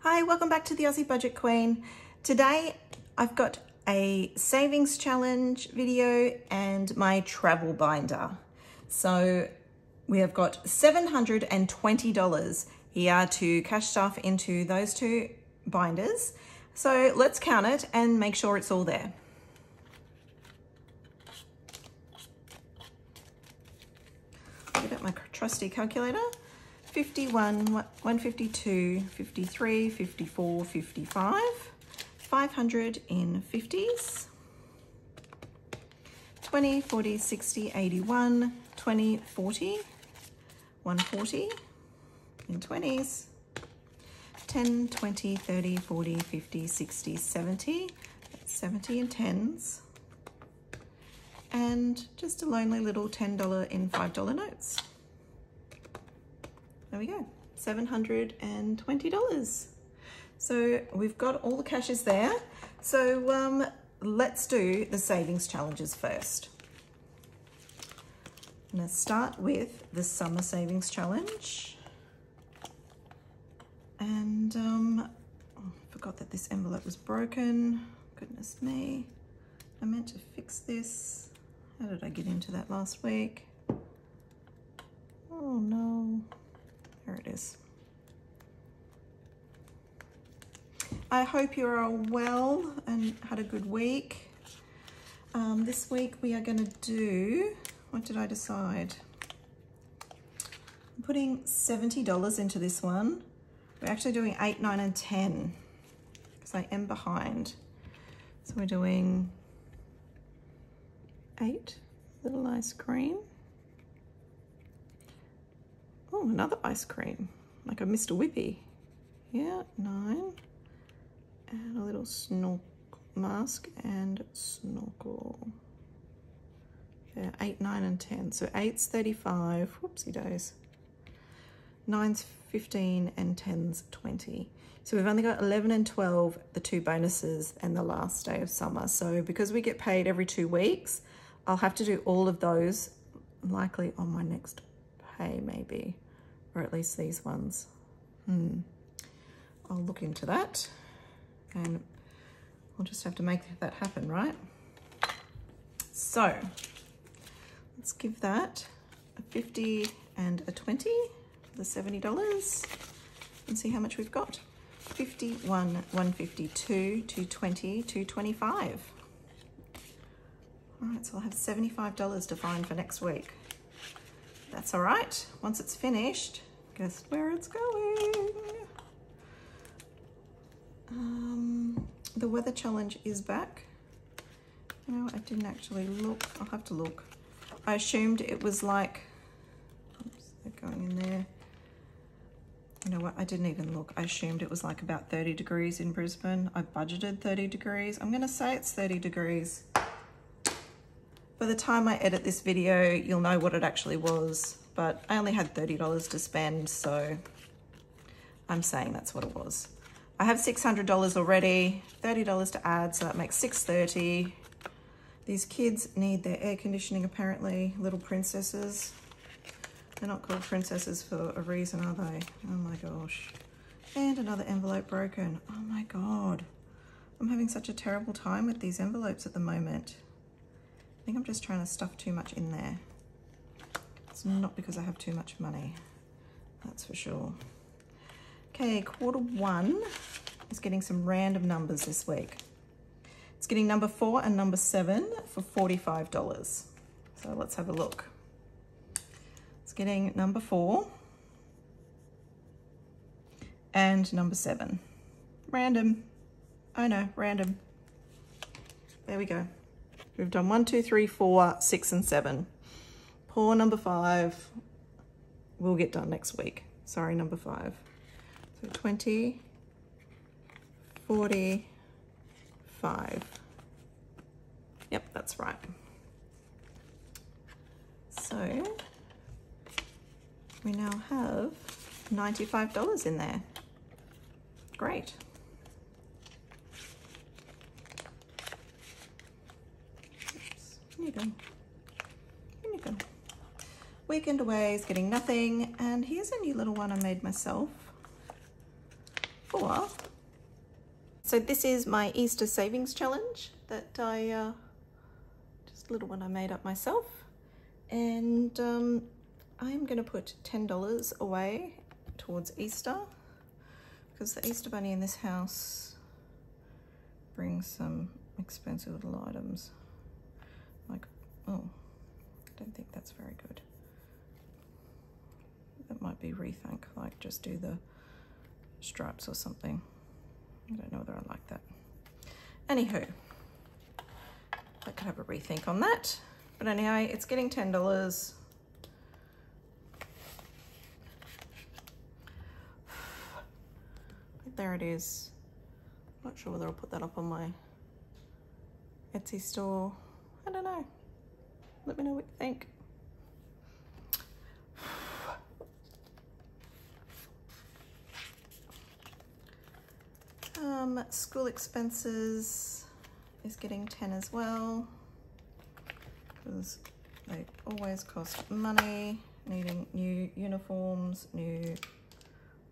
Hi, welcome back to the Aussie Budget Queen. Today I've got a savings challenge video and my travel binder. So we have got $720 here to cash stuff into those two binders. So let's count it and make sure it's all there. Get out my trusty calculator. 51, 152, 53, 54, 55, 500 in 50s, 20, 40, 60, 81, 20, 40, 140 in 20s, 10, 20, 30, 40, 50, 60, 70, that's 70 in 10s, and just a lonely little $10 in $5 notes. There we go, $720. So we've got all the cashes there. So let's do the savings challenges first. I'm gonna start with the summer savings challenge. And I forgot that this envelope was broken. Goodness me, I meant to fix this. How did I get into that last week? Oh no. There it is. I hope you're all well and had a good week. This week we are going to do, what did I decide? I'm putting $70 into this one. We're actually doing 8, 9, and 10 because I am behind. So we're doing 8, little ice cream. Oh, another ice cream, like a Mr. Whippy. Yeah, 9. And a little snorkel mask and snorkel. Yeah, 8, 9, and 10. So 8's 35, whoopsie days. 9's 15 and 10's 20. So we've only got 11 and 12, the two bonuses and the last day of summer. So because we get paid every 2 weeks, I'll have to do all of those likely on my next pay maybe, or at least these ones. I'll look into that and we'll just have to make that happen, right? So let's give that a 50 and a 20 for the $70 and see how much we've got. 51, 152, 220, 225. All right, so I'll have $75 to find for next week. That's all right. Once it's finished, guess where it's going? The weather challenge is back. You know, I didn't actually look. I'll have to look. I assumed it was like, oops, they're going in there. You know what? I didn't even look. I assumed it was like about 30 degrees in Brisbane. I budgeted 30 degrees. I'm going to say it's 30 degrees. By the time I edit this video, you'll know what it actually was, but I only had $30 to spend, so I'm saying that's what it was. I have $600 already, $30 to add, so that makes $630. These kids need their air conditioning apparently, little princesses. They're not called princesses for a reason, are they? Oh my gosh. And another envelope broken. Oh my God. I'm having such a terrible time with these envelopes at the moment. I think I'm just trying to stuff too much in there. It's not because I have too much money, that's for sure. Okay, quarter 1 is getting some random numbers this week. It's getting number 4 and number 7 for $45. So let's have a look. It's getting number 4 and number 7. Random. I know, random. There we go. We've done 1, 2, 3, 4, 6, and 7. Poor number 5 will get done next week. Sorry, number 5. So 20, 40, 5. Yep, that's right. So we now have $95 in there. Great. Here you go. Here you go. Weekend away is getting nothing. And here's a new little one I made myself. before. So this is my Easter savings challenge that I, just a little one I made up myself. And I'm gonna put $10 away towards Easter because the Easter bunny in this house brings some expensive little items. Like, oh, I don't think that's very good. That might be rethink, like just do the stripes or something. I don't know whether I like that. Anywho, I could have a rethink on that. But anyway, it's getting $10. There it is. Not sure whether I'll put that up on my Etsy store. I don't know. Let me know what you think. School expenses is getting 10 as well because they always cost money, needing new uniforms, new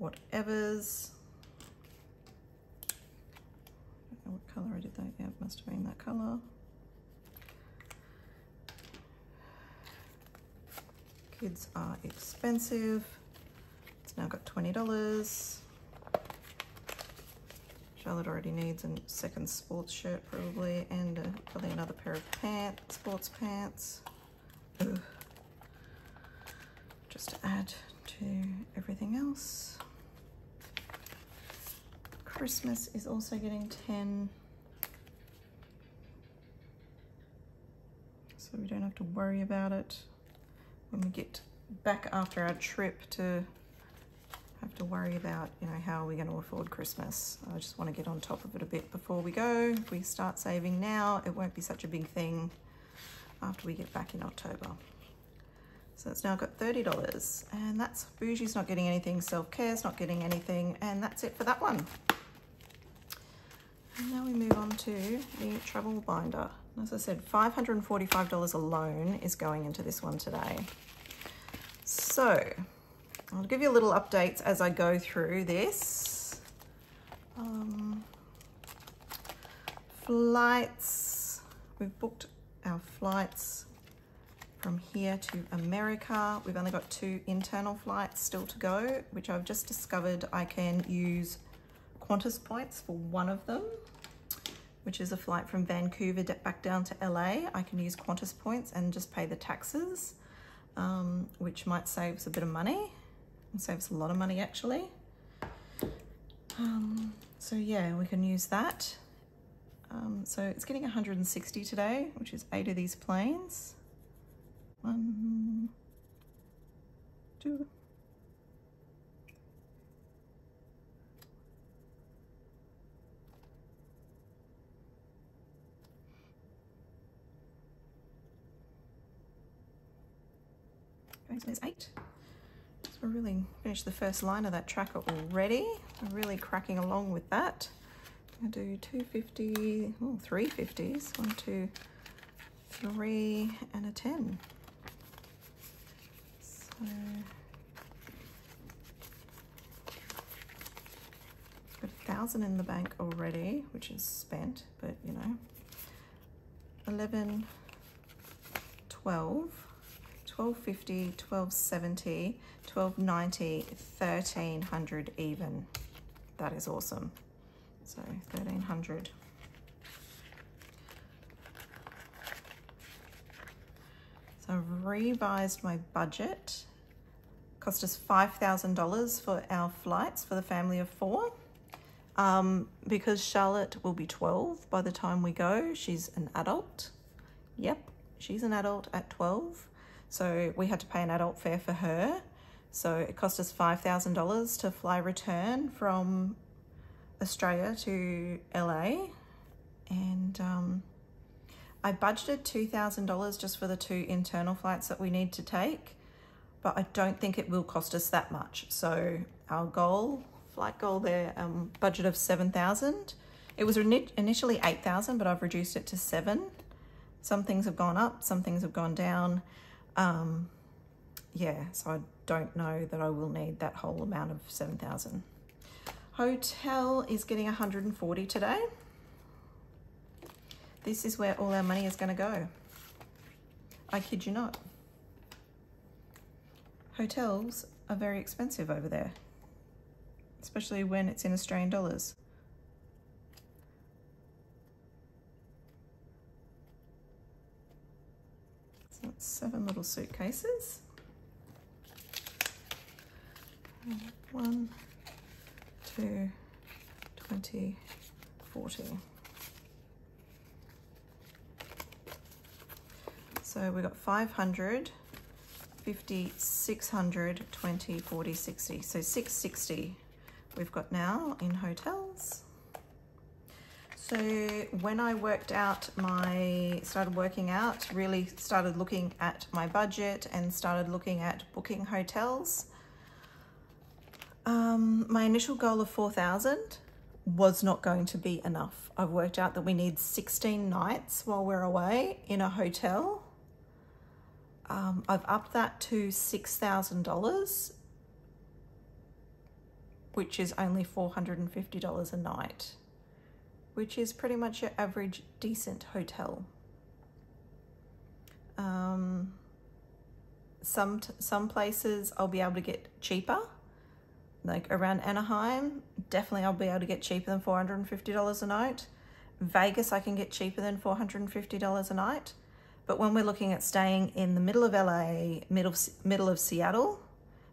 whatevers. I don't know what colour I did that. Yeah, it must have been that colour. Kids are expensive. It's now got $20. Charlotte already needs a second sports shirt probably, and probably another pair of pants, sports pants. Ugh. Just to add to everything else. Christmas is also getting 10. So we don't have to worry about it when we get back after our trip to have to worry about, you know, how are we going to afford Christmas. I just want to get on top of it a bit before we go. If we start saving now, it won't be such a big thing after we get back in October. So it's now got $30, and that's Bougie's not getting anything, self-care's not getting anything, and that's it for that one. And now we move on to the travel binder. As I said, $545 alone is going into this one today. So I'll give you a little updates as I go through this. Flights, we've booked our flights from here to America. We've only got 2 internal flights still to go, which I've just discovered I can use Qantas points for one of them, which is a flight from Vancouver back down to LA. I can use Qantas points and just pay the taxes, which might save us a bit of money. It saves a lot of money actually. So yeah, we can use that. So it's getting 160 today, which is 8 of these planes. 1, 2. Okay, so there's 8. So we're really finished the first line of that tracker already. We're really cracking along with that. I'm gonna do 250, oh, 350s. 1, 2, 3, and a 10. So got 1,000 in the bank already, which is spent, but you know, 11, 12. 1250, 1270, 1290, 1300 even. That is awesome. So 1300. So I've revised my budget. Cost us $5,000 for our flights for the family of 4. Because Charlotte will be 12 by the time we go. She's an adult. Yep, she's an adult at 12. So we had to pay an adult fare for her. So it cost us $5,000 to fly return from Australia to LA. And I budgeted $2,000 just for the 2 internal flights that we need to take, but I don't think it will cost us that much. So our goal, flight goal there, budget of $7,000. It was initially $8,000, but I've reduced it to $7,000. Some things have gone up, some things have gone down. Yeah, so I don't know that I will need that whole amount of $7,000. Hotel is getting 140 today. This is where all our money is going to go. I kid you not. Hotels are very expensive over there, especially when it's in Australian dollars. So it's 7 little suitcases. 1, 2, 20, 40. So we got 500, 50, 600, 20, 40, 60. So 660 we've got now in hotels. So when I started working out, really started looking at my budget and started looking at booking hotels, my initial goal of 4,000 was not going to be enough. I've worked out that we need 16 nights while we're away in a hotel. I've upped that to $6,000, which is only $450 a night, which is pretty much your average decent hotel. Some places I'll be able to get cheaper, like around Anaheim, definitely I'll be able to get cheaper than $450 a night. Vegas, I can get cheaper than $450 a night. But when we're looking at staying in the middle of LA, middle of Seattle,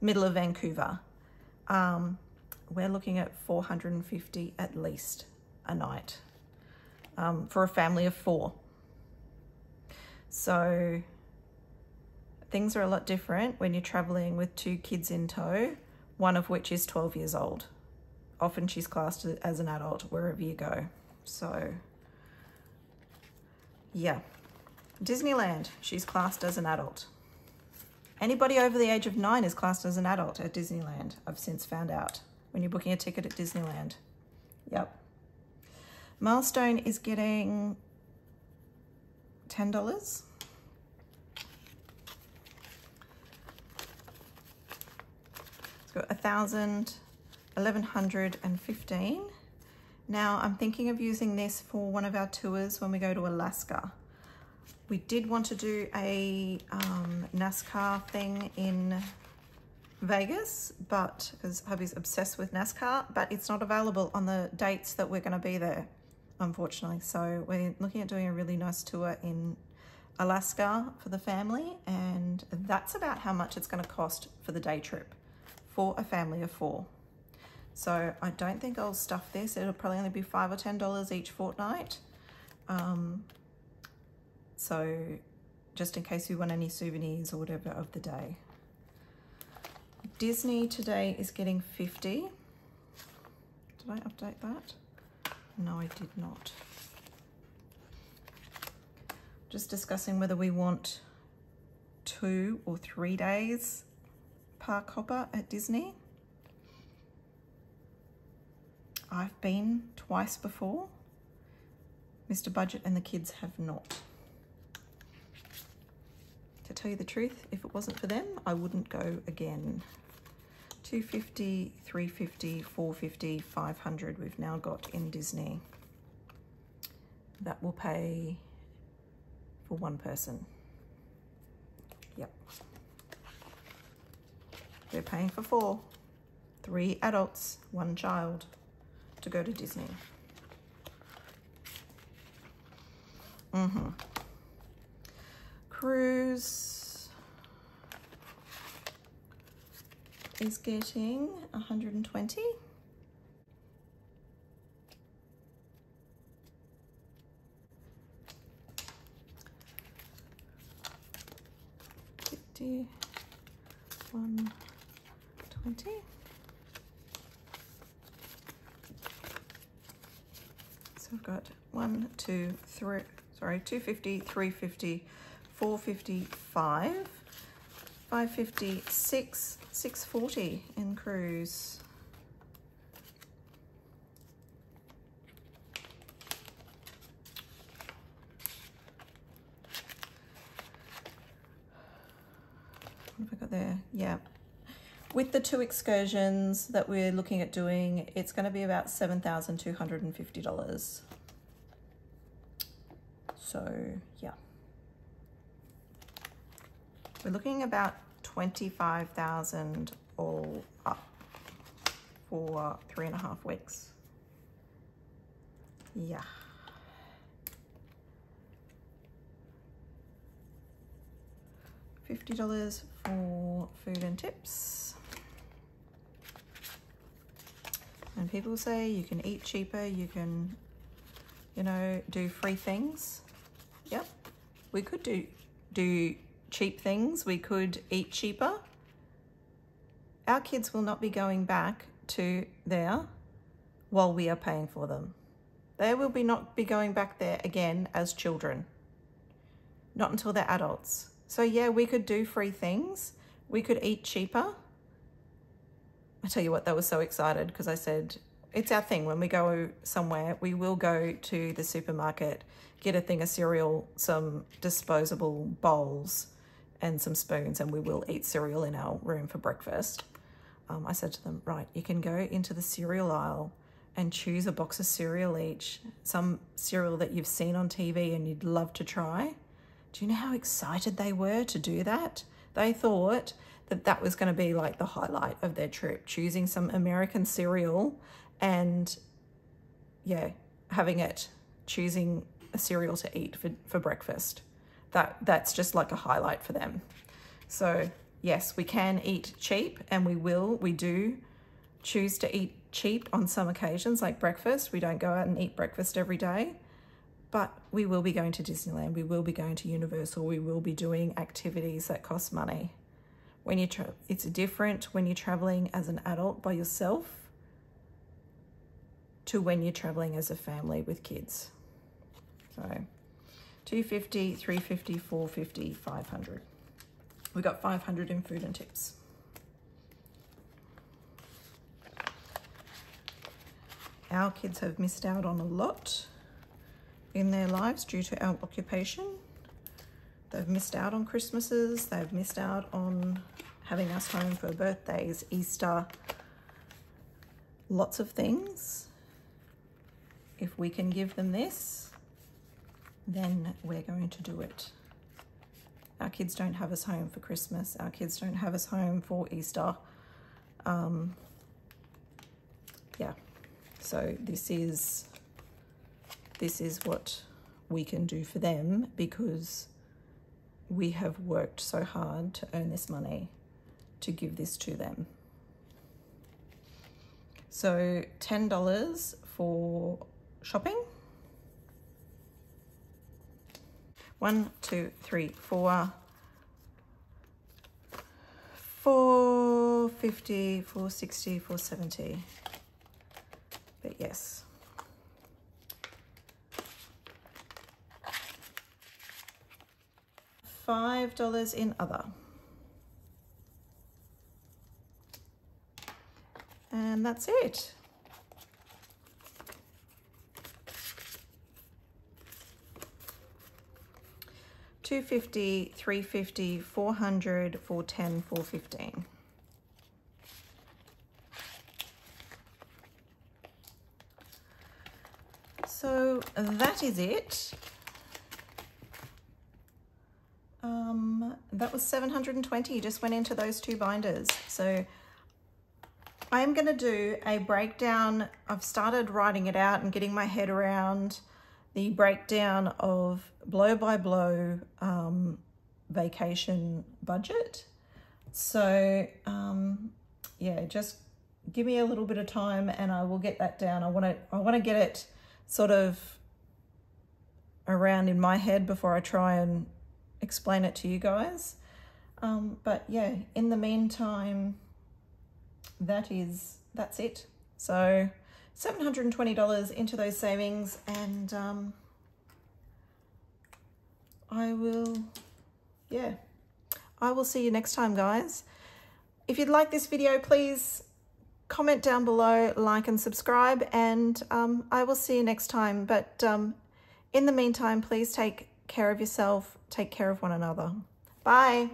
middle of Vancouver, we're looking at $450 at least a night for a family of 4. So things are a lot different when you're traveling with 2 kids in tow, one of which is 12 years old. Often she's classed as an adult wherever you go. So yeah, Disneyland, she's classed as an adult. Anybody over the age of 9 is classed as an adult at Disneyland, I've since found out, when you're booking a ticket at Disneyland. Yep. Milestone is getting $10. It's got 1,000, 1,115. Now I'm thinking of using this for one of our tours when we go to Alaska. We did want to do a NASCAR thing in Vegas, but because hubby's obsessed with NASCAR, but it's not available on the dates that we're going to be there, unfortunately. So we're looking at doing a really nice tour in Alaska for the family, and that's about how much it's going to cost for the day trip for a family of 4. So I don't think I'll stuff this. It'll probably only be $5 or $10 each fortnight. So just in case we want any souvenirs or whatever of the day. Disney today is getting 50. Did I update that? No, I did not. Just discussing whether we want 2 or 3 days park hopper at Disney. I've been twice before. Mr. Budget and the kids have not. To tell you the truth, if it wasn't for them, I wouldn't go again. 250, 350, 450, 500 we've now got in Disney. That will pay for 1 person. Yep. We're paying for 4. 3 adults, 1 child to go to Disney. Cruise is getting 120. $50, 120. So we've got 1, 2, 3, sorry, 250, 350, 450, 550, 640 in cruise. What have I got there? Yeah. With the 2 excursions that we're looking at doing, it's going to be about $7,250. So yeah, we're looking about 25,000 all up for 3.5 weeks. Yeah. $50 for food and tips. And people say you can eat cheaper, you can, you know, do free things. Yep, we could do cheap things. We could eat cheaper. Our kids will not be going back to there while we are paying for them. They will not be going back there again as children. Not until they're adults. So yeah, we could do free things. We could eat cheaper. I tell you what, they were so excited because I said, it's our thing. When we go somewhere, we will go to the supermarket, get a thing of cereal, some disposable bowls and some spoons, and we will eat cereal in our room for breakfast. I said to them, right, you can go into the cereal aisle and choose a box of cereal each, some cereal that you've seen on TV and you'd love to try. Do you know how excited they were to do that? They thought that that was going to be like the highlight of their trip, choosing some American cereal and yeah, choosing a cereal to eat for breakfast. That's just like a highlight for them. So yes, we can eat cheap, and we do choose to eat cheap on some occasions, like breakfast. We don't go out and eat breakfast every day, but we will be going to Disneyland. We will be going to Universal. We will be doing activities that cost money. When it's different when you're traveling as an adult by yourself to when you're traveling as a family with kids. So $250, $350, $450, $500. We got $500 in food and tips. Our kids have missed out on a lot in their lives due to our occupation. They've missed out on Christmases. They've missed out on having us home for birthdays, Easter, lots of things. If we can give them this, then we're going to do it. Our kids don't have us home for Christmas. Our kids don't have us home for Easter. Yeah, so this is what we can do for them because we have worked so hard to earn this money to give this to them. So $10 for shopping. 1, 2, 3, 4, $450, $460, $470. But yes. $5 in other. And that's it. $250, $350, $400, $410, $415. So that is it. That was $720, just went into those 2 binders. So I am going to do a breakdown. I've started writing it out and getting my head around the breakdown of blow by blow vacation budget. So yeah, just give me a little bit of time and I will get that down. I want to get it sort of around in my head before I try and explain it to you guys. But yeah, in the meantime, that's it. So $720 into those savings, and I will see you next time, guys. If you'd like this video, please comment down below, like and subscribe, and I will see you next time. But in the meantime, please take care of yourself, take care of one another. Bye.